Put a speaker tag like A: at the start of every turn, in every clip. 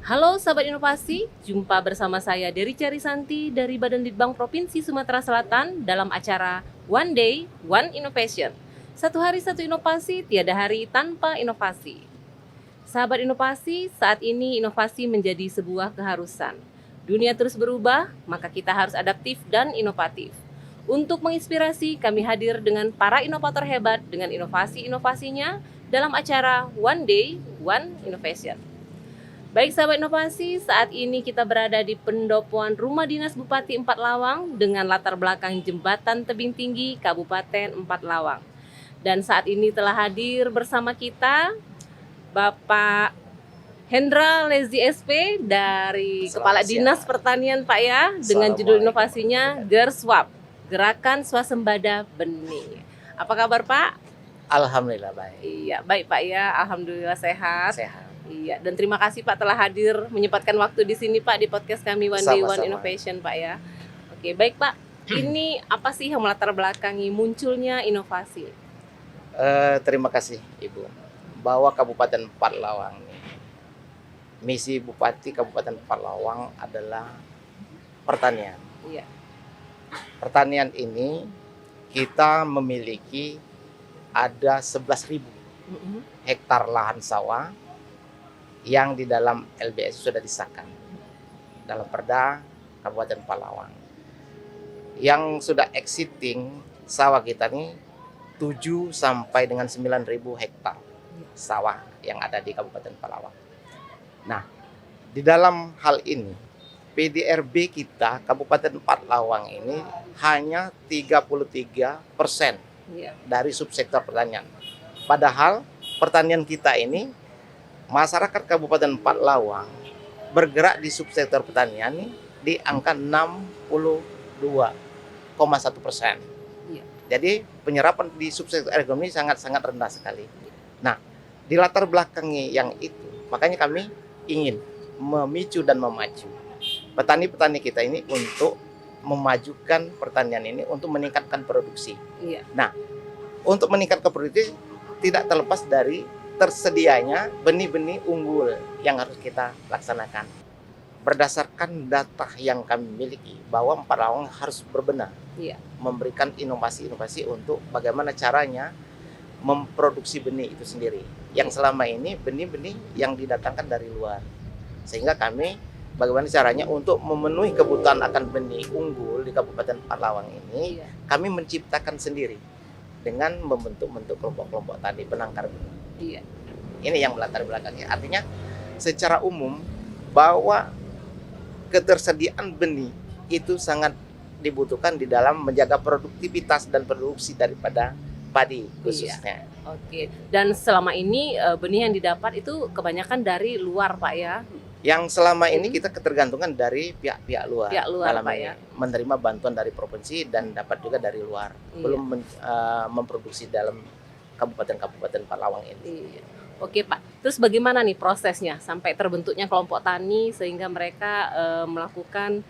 A: Halo sahabat inovasi, jumpa bersama saya Dery Carisanti dari Badan Litbang Provinsi Sumatera Selatan dalam acara One Day, One Innovation. Satu hari satu inovasi, tiada hari tanpa inovasi. Sahabat inovasi, saat ini inovasi menjadi sebuah keharusan. Dunia terus berubah, maka kita harus adaptif dan inovatif. Untuk menginspirasi, kami hadir dengan para inovator hebat dengan inovasi-inovasinya dalam acara One Day, One Innovation. Baik sahabat inovasi, saat ini kita berada di pendopoan Rumah Dinas Bupati Empat Lawang dengan latar belakang Jembatan Tebing Tinggi Kabupaten Empat Lawang. Dan saat ini telah hadir bersama kita Bapak Hendra Lezi SP dari Kepala Dinas Pertanian Pak ya, dengan judul inovasinya Gerswap, Gerakan Swasembada Benih. Apa kabar Pak?
B: Alhamdulillah baik.
A: Iya, baik Pak ya, alhamdulillah sehat.
B: Sehat.
A: Iya, dan terima kasih Pak telah hadir menyempatkan waktu di sini Pak di podcast kami One Day One Innovation Pak ya. Oke, baik Pak. Ini apa sih yang melatar belakangi munculnya inovasi?
B: Terima kasih Ibu. Bahwa Kabupaten Empat Lawang, misi Bupati Kabupaten Empat Lawang adalah pertanian.
A: Iya.
B: Pertanian ini kita memiliki ada 11.000 hektar lahan sawah yang di dalam LBS sudah disahkan dalam Perda Kabupaten Palawang. Yang sudah exiting sawah kita nih 7 sampai dengan 9.000 hektar sawah yang ada di Kabupaten Palawang. Nah, di dalam hal ini PDRB kita Kabupaten Empat Lawang ini hanya 33% dari subsektor pertanian. Padahal pertanian kita ini masyarakat Kabupaten Empat Lawang bergerak di subsektor pertanian ini di angka 62,1%. Jadi penyerapan di subsektor ekonomi sangat-sangat rendah sekali. Nah, di latar belakangnya yang itu, makanya kami ingin memicu dan memacu petani-petani kita ini untuk memajukan pertanian ini untuk meningkatkan produksi. Nah, untuk meningkatkan produksi tidak terlepas dari tersedianya benih-benih unggul yang harus kita laksanakan. Berdasarkan data yang kami miliki bahwa Empat Lawang harus berbenah, memberikan inovasi-inovasi untuk bagaimana caranya memproduksi benih itu sendiri. Yang selama ini benih-benih yang didatangkan dari luar. Sehingga kami bagaimana caranya untuk memenuhi kebutuhan akan benih unggul di Kabupaten Empat Lawang ini, kami menciptakan sendiri dengan membentuk kelompok-kelompok tani penangkar benih. Ini yang melatar belakangnya. Artinya secara umum bahwa ketersediaan benih itu sangat dibutuhkan di dalam menjaga produktivitas dan produksi daripada padi khususnya.
A: Oke. Dan selama ini benih yang didapat itu kebanyakan dari luar Pak ya?
B: Yang selama ini kita ketergantungan dari pihak-pihak luar, dalam
A: Pak ya?
B: Menerima bantuan dari provinsi dan dapat juga dari luar. Belum memproduksi dalam kabupaten-kabupaten Empat Lawang ini.
A: Oke Pak, terus bagaimana nih prosesnya sampai terbentuknya kelompok tani sehingga mereka melakukan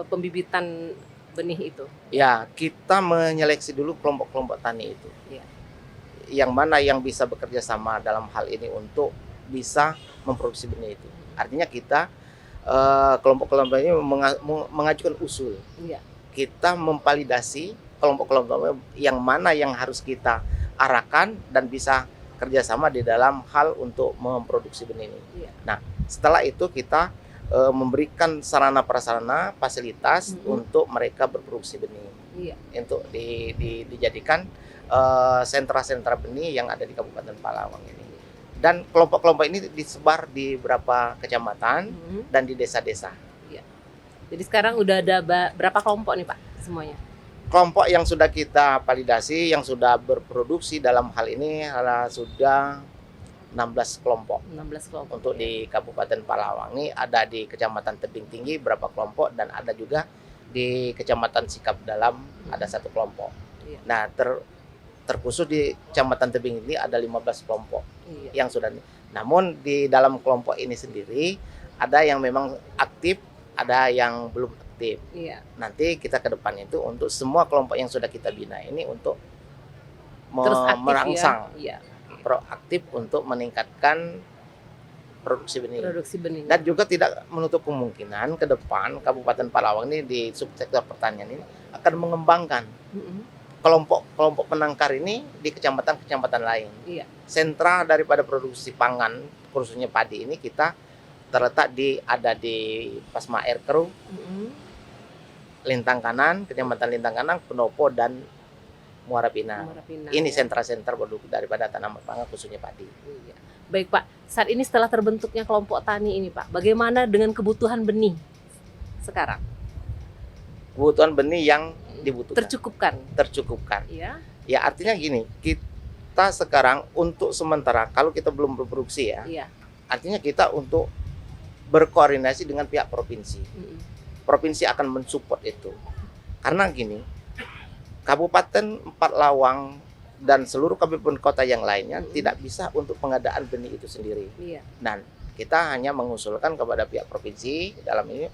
A: pembibitan benih itu?
B: Ya, kita menyeleksi dulu kelompok-kelompok tani itu. Yang mana yang bisa bekerja sama dalam hal ini untuk bisa memproduksi benih itu. Artinya kita kelompok-kelompok ini mengajukan usul. Kita memvalidasi kelompok-kelompok yang mana yang harus kita arahkan dan bisa kerjasama di dalam hal untuk memproduksi benih ini. Nah, setelah itu kita memberikan sarana prasarana fasilitas untuk mereka berproduksi benih, untuk dijadikan sentra-sentra benih yang ada di Kabupaten Palawang ini. Dan kelompok-kelompok ini disebar di beberapa kecamatan dan di desa-desa.
A: Jadi sekarang udah ada berapa kelompok nih Pak semuanya?
B: Kelompok yang sudah kita validasi, yang sudah berproduksi dalam hal ini sudah 16 kelompok.
A: 16 kelompok.
B: Untuk di Kabupaten Palawang ini ada di Kecamatan Tebing Tinggi berapa kelompok dan ada juga di Kecamatan Sikap Dalam ada 1 kelompok. Nah, terkhusus di Kecamatan Tebing ini ada 15 kelompok yang sudah. Namun di dalam kelompok ini sendiri ada yang memang aktif, ada yang belum aktif. Nanti kita ke depan itu untuk semua kelompok yang sudah kita bina ini untuk merangsang proaktif untuk meningkatkan produksi benih.
A: Produksi benih.
B: Dan juga tidak menutup kemungkinan ke depan Kabupaten Palawang ini di subsektor pertanian ini akan mengembangkan kelompok penangkar ini di kecamatan-kecamatan lain.
A: Iya.
B: Sentra daripada produksi pangan, khususnya padi ini kita terletak ada di Pasma Air Keruh, Lintang Kanan, Kecamatan Lintang Kanan, Penopo, dan Muara Pinang. Ini
A: ya.
B: sentra-sentra produk daripada tanaman pangan khususnya padi.
A: Iya. Baik Pak, saat ini setelah terbentuknya kelompok tani ini Pak, bagaimana dengan kebutuhan benih sekarang?
B: Kebutuhan benih yang dibutuhkan. Tercukupkan.
A: Iya.
B: Ya artinya gini, kita sekarang untuk sementara kalau kita belum berproduksi ya,
A: Iya.
B: artinya kita untuk berkoordinasi dengan pihak provinsi. Provinsi akan mensupport itu. Karena gini, Kabupaten Empat Lawang dan seluruh kabupaten kota yang lainnya tidak bisa untuk pengadaan benih itu sendiri.
A: Iya.
B: Dan kita hanya mengusulkan kepada pihak provinsi dalam ini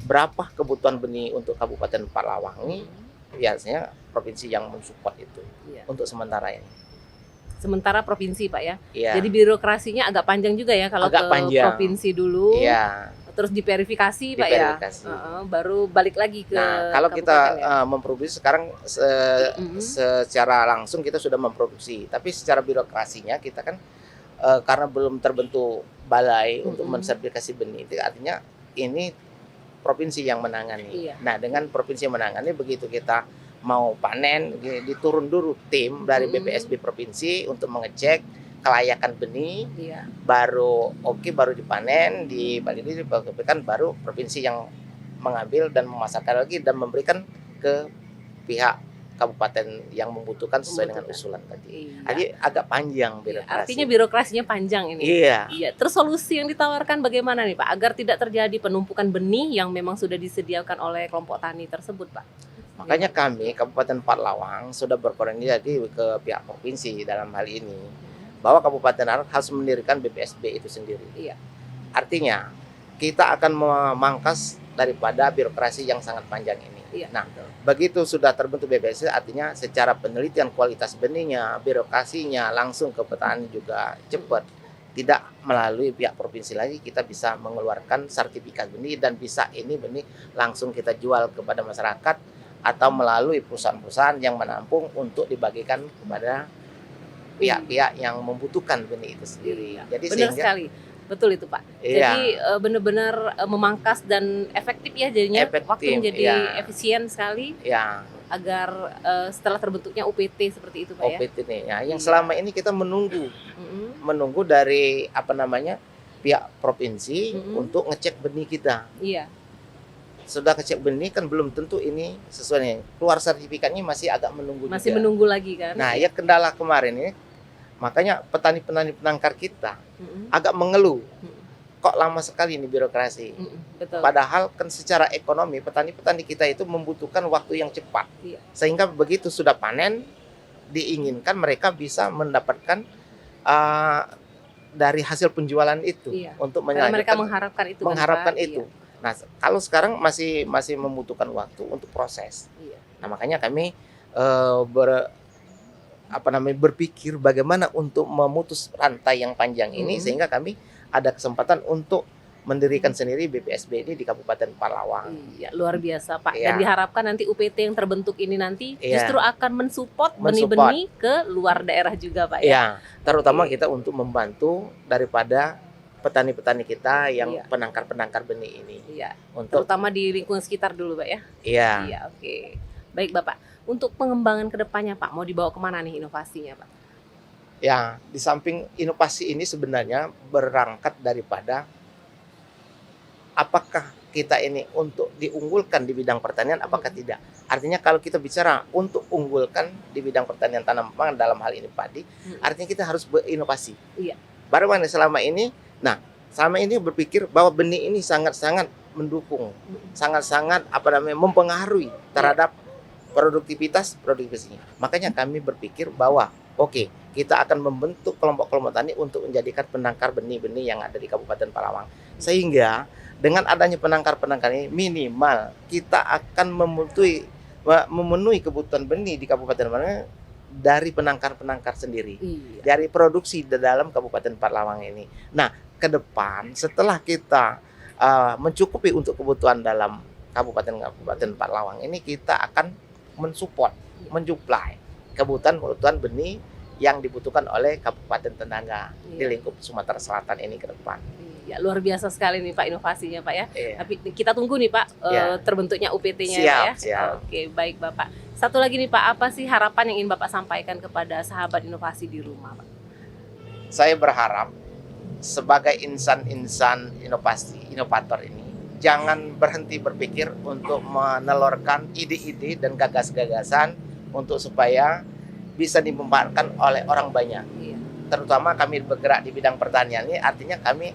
B: berapa kebutuhan benih untuk Kabupaten Empat Lawang ini, biasanya provinsi yang mensupport itu.
A: Iya.
B: Untuk sementara ini.
A: Sementara provinsi Pak ya.
B: Iya.
A: Jadi birokrasinya agak panjang juga ya kalau
B: Agak
A: ke
B: panjang.
A: provinsi dulu.
B: Iya.
A: Terus diverifikasi Pak
B: Diverifikasi.
A: ya. Baru balik lagi ke
B: Nah, kalau kita
A: kabupaten ya?
B: memproduksi sekarang secara langsung kita sudah memproduksi, tapi secara birokrasinya kita kan karena belum terbentuk balai untuk mensertifikasi benih, itu artinya ini provinsi yang menangani.
A: Iya.
B: Nah, dengan provinsi yang menangani, begitu kita mau panen, diturun dulu tim dari BPSB provinsi untuk mengecek kelayakan benih,
A: Iya.
B: baru baru dipanen, dipanen, baru provinsi yang mengambil dan memasarkan lagi dan memberikan ke pihak kabupaten yang membutuhkan sesuai dengan usulan tadi.
A: Iya.
B: Jadi agak panjang birokrasi.
A: Artinya birokrasinya panjang ini.
B: Iya.
A: Iya. Terus solusi yang ditawarkan bagaimana nih Pak agar tidak terjadi penumpukan benih yang memang sudah disediakan oleh kelompok tani tersebut Pak?
B: Makanya kami Kabupaten Empat Lawang sudah berkoordinasi ke pihak provinsi dalam hal ini bahwa Kabupaten Arek harus mendirikan BPSB itu sendiri.
A: Iya.
B: Artinya kita akan memangkas daripada birokrasi yang sangat panjang ini.
A: Iya.
B: Nah, begitu sudah terbentuk BPSB, artinya secara penelitian kualitas benihnya, birokrasinya langsung ke petani juga cepat. Tidak melalui pihak provinsi lagi, kita bisa mengeluarkan sertifikat benih dan bisa ini benih langsung kita jual kepada masyarakat atau melalui perusahaan-perusahaan yang menampung untuk dibagikan kepada pihak-pihak yang membutuhkan benih itu sendiri. Jadi
A: benar sekali, betul itu Pak.
B: Iya.
A: Jadi benar-benar memangkas dan efektif ya jadinya, waktu menjadi efisien sekali.
B: Ya.
A: Agar setelah terbentuknya UPT seperti itu Pak ya.
B: UPT ini, ya, yang selama ini kita menunggu dari pihak provinsi untuk ngecek benih kita.
A: Iya.
B: Sudah ngecek benih kan belum tentu ini sesuai nih. Keluar sertifikatnya masih agak menunggu.
A: Masih juga menunggu lagi kan.
B: Nah, ya kendala kemarin ini. Makanya petani-petani penangkar kita agak mengeluh. Kok lama sekali ini birokrasi.
A: Betul.
B: Padahal kan secara ekonomi petani-petani kita itu membutuhkan waktu yang cepat.
A: Iya.
B: Sehingga begitu sudah panen diinginkan mereka bisa mendapatkan dari hasil penjualan itu.
A: Iya.
B: Untuk
A: melanjutkan. Mereka mengharapkan itu.
B: Iya. Nah, kalau sekarang masih membutuhkan waktu untuk proses.
A: Iya.
B: Nah, makanya kami berpikir bagaimana untuk memutus rantai yang panjang ini sehingga kami ada kesempatan untuk mendirikan sendiri BPSB ini di Kabupaten Palawang.
A: Iya, luar biasa Pak. Dan diharapkan nanti UPT yang terbentuk ini nanti justru akan mensupport benih-benih ke luar daerah juga Pak ya.
B: Iya, terutama kita untuk membantu daripada petani-petani kita yang penangkar-penangkar benih ini.
A: Iya. Terutama di lingkungan sekitar dulu Pak ya.
B: Iya.
A: Iya, oke. Baik Bapak, untuk pengembangan kedepannya Pak, mau dibawa kemana nih inovasinya Pak?
B: Ya, di samping inovasi ini sebenarnya berangkat daripada apakah kita ini untuk diunggulkan di bidang pertanian, apakah tidak. Artinya kalau kita bicara untuk unggulkan di bidang pertanian tanaman pangan dalam hal ini padi, artinya kita harus berinovasi.
A: Iya.
B: Baru selama ini berpikir bahwa benih ini sangat-sangat mendukung, sangat-sangat mempengaruhi terhadap produktivitasnya. Makanya kami berpikir bahwa kita akan membentuk kelompok-kelompok tani untuk menjadikan penangkar benih-benih yang ada di Kabupaten Palawang. Sehingga dengan adanya penangkar-penangkar ini minimal kita akan memenuhi kebutuhan benih di Kabupaten Palawang dari penangkar-penangkar sendiri. Iya. Dari produksi di dalam Kabupaten Palawang ini. Nah, ke depan setelah kita mencukupi untuk kebutuhan dalam kabupaten Palawang ini, kita akan mensupport, mensuplai kebutuhan benih yang dibutuhkan oleh kabupaten tetangga di lingkup Sumatera Selatan ini ke depan.
A: Ya, luar biasa sekali nih Pak inovasinya Pak ya.
B: Iya.
A: Tapi kita tunggu nih Pak terbentuknya UPT-nya ya Pak ya.
B: Siap.
A: Oke, baik Bapak. Satu lagi nih Pak, apa sih harapan yang ingin Bapak sampaikan kepada sahabat inovasi di rumah Pak?
B: Saya berharap sebagai insan-insan inovator ini jangan berhenti berpikir untuk menelurkan ide-ide dan gagasan untuk supaya bisa dimanfaatkan oleh orang banyak.
A: Iya.
B: Terutama kami bergerak di bidang pertanian ini, artinya kami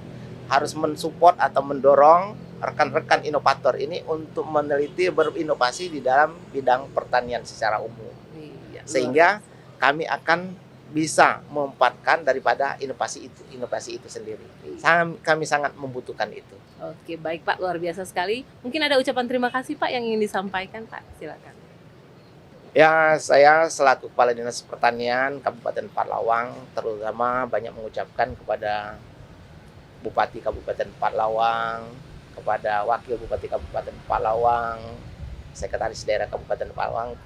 B: harus mensupport atau mendorong rekan-rekan inovator ini untuk meneliti berinovasi di dalam bidang pertanian secara umum.
A: Iya,
B: Sehingga kami akan bisa memanfaatkan daripada inovasi itu sendiri. Kami sangat membutuhkan itu.
A: Oke, baik Pak, luar biasa sekali. Mungkin ada ucapan terima kasih Pak yang ingin disampaikan Pak, silakan.
B: Ya, saya selaku Kepala Dinas Pertanian Kabupaten Palawang terutama banyak mengucapkan kepada Bupati Kabupaten Palawang, kepada Wakil Bupati Kabupaten Palawang, Sekretaris Daerah Kabupaten Palawang,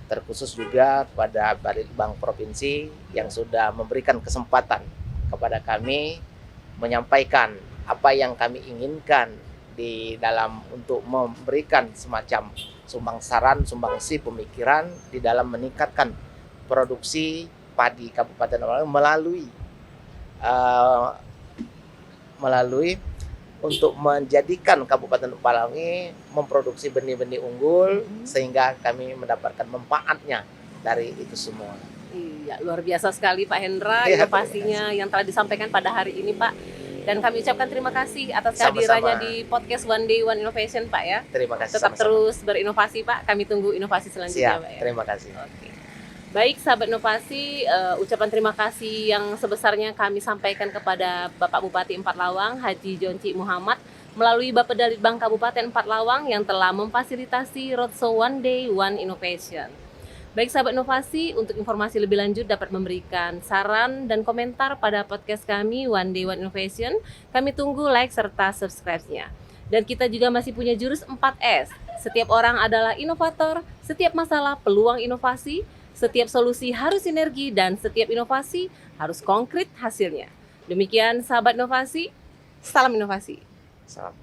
B: terkhusus juga kepada Balitbang Provinsi yang sudah memberikan kesempatan kepada kami menyampaikan apa yang kami inginkan di dalam untuk memberikan semacam sumbang saran, sumbangsi pemikiran di dalam meningkatkan produksi padi Kabupaten Palawang melalui untuk menjadikan Kabupaten Palawang ini memproduksi benih-benih unggul sehingga kami mendapatkan manfaatnya dari itu semua.
A: Iya, luar biasa sekali Pak Hendra
B: Iya,
A: inovasinya yang telah disampaikan pada hari ini Pak. Dan kami ucapkan terima kasih atas
B: Sama-sama.
A: kehadirannya di podcast One Day One Innovation Pak ya.
B: Terima kasih.
A: Tetap
B: sama-sama.
A: terus berinovasi Pak. Kami tunggu inovasi selanjutnya
B: Siap,
A: Pak ya.
B: terima kasih.
A: Oke. Baik sahabat inovasi, ucapan terima kasih yang sebesarnya kami sampaikan kepada Bapak Bupati Empat Lawang, Haji Jonci Muhammad, melalui Bapedalitbang Kabupaten Empat Lawang yang telah memfasilitasi Roadshow One Day One Innovation. Baik sahabat inovasi, untuk informasi lebih lanjut dapat memberikan saran dan komentar pada podcast kami One Day One Innovation. Kami tunggu like serta subscribe-nya. Dan kita juga masih punya jurus 4S. Setiap orang adalah inovator, setiap masalah peluang inovasi, setiap solusi harus sinergi, dan setiap inovasi harus konkret hasilnya. Demikian sahabat inovasi, salam inovasi.
B: Salam.